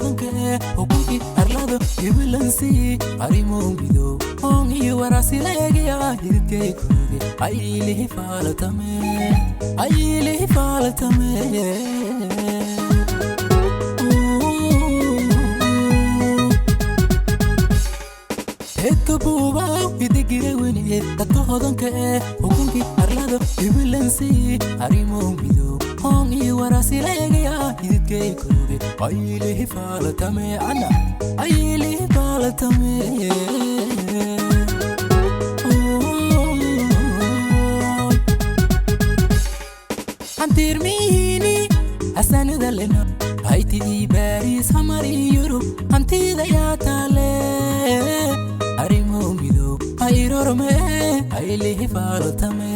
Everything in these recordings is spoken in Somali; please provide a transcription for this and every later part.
hodanka hukuki arlado ibilansi arimo bido ongi warasileegiya hirkay kuge aylihi faalatame Ekabuba idigire wini dadka hodanka hukunki arlado ibilansi arimo bido ongi warasileegiya hirkay kuge aylihi faalatame ana aylihi faalatame Antirmini asanida lena hayti Paris hamari Europe antida ya tale arimo mido ayrorme aylihi faalatame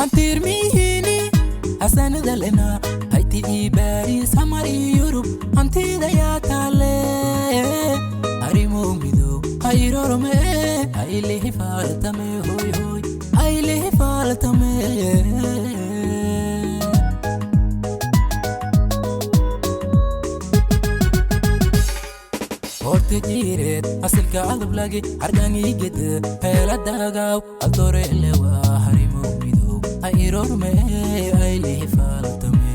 Antirmini asanida lena hayti Paris hamari Europe antida ya tale arimo mido ayrorme aylihi faalatame hoy aylihi faalatame Hortijiret asilka adblagi argangi ged hela dagaw adore lewa harimo mido ayrorme aylihi faalatame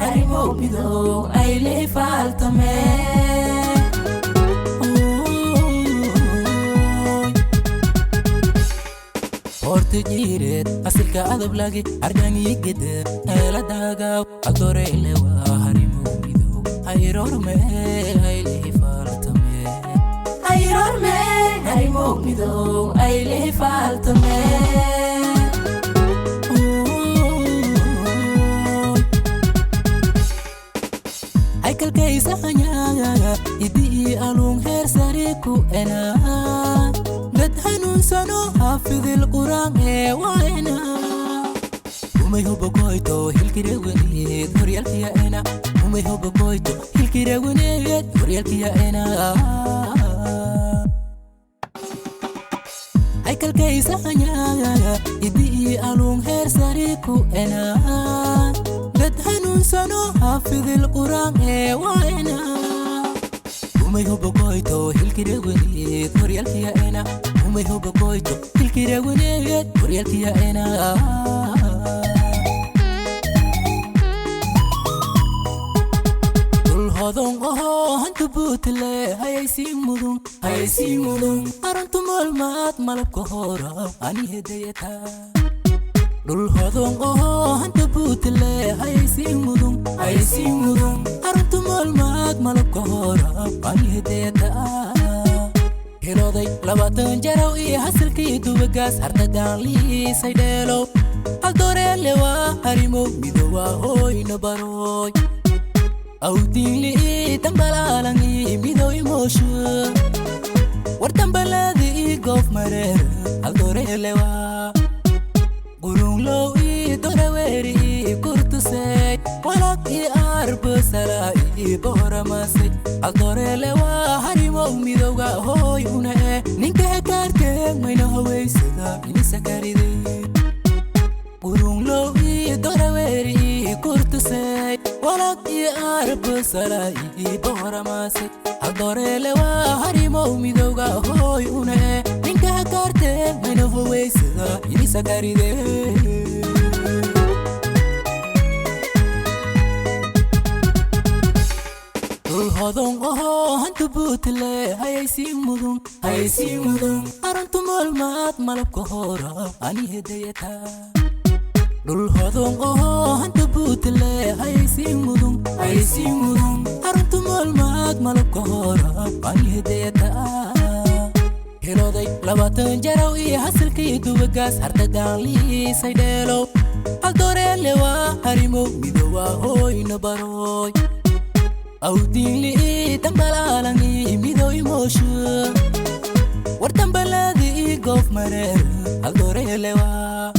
harimo mido aylihi faalatame Hortijiret asilka adblagi argangi ged hela dagaw adore lewa harimo mido ayrorme aylihi faalatame harimo mido aylihi faalatame ay kalkaysa hanya idi alun her sariku ena dad hanun sano hafidil quran waina umay hubo koyto hilkirewni horyalkiya ena umay hubo koyto hilkirewni horyalkiya ena ay kalkaysa hanya idi alun her sariku ena dad hanun sano hafidil quran waina umay hubo koyto hilkirewni horyalkiya ena umay hubo koyto hilkirewni horyalkiya ena Hodon hantu butle haysi mudun arantu malmat malabka hora ani hedayata dul hodon hantu butle haysi mudun arantu malmat malabka hora ani hedayata hiroday labatan jaraw iyo hasalkii dubagas hartadan liisaydheelo adore lewa harimo midowa hoy nabaroy Audili tambalalangi mido emotion wartambaladi gof mare adore lewa gurung low doreweri kurtuse walak arbsala boramase adore lewa harimo midoga hoy une ninka karte mayna hawaysada inisakaride gurung low doreweri kurtuse walak arbsala boramase adore lewa harimo midoga hoy une ninka karte mayna hawaysada inisakaride Hodon hantu butle haysi mudun arantu malmat malabka hora ani hedayata dul hodon hantu butle haysi mudun arantu malmat malabka hora ani hedayata hiroday labatan jaraw iyo hasalkii dubagas hartadan liisaydheelo adore lewa harimo midowa hoy nabaroy Audili tambalalangi mido emotion wartambaladi gof mare adore lewa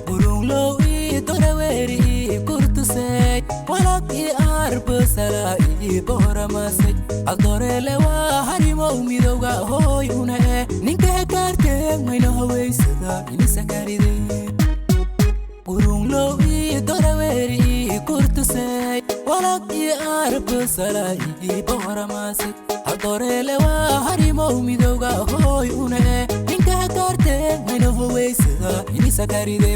gurung low doreweri kurtuse walak arbsala boramase adore lewa harimo midoga hoy une mayna hawaysada inisa karide urung lo i doraweri kurtusay walaq i arab salai boramasi hadorele wa harimo midowga hoy une ninka karte mayna hawaysada inisa karide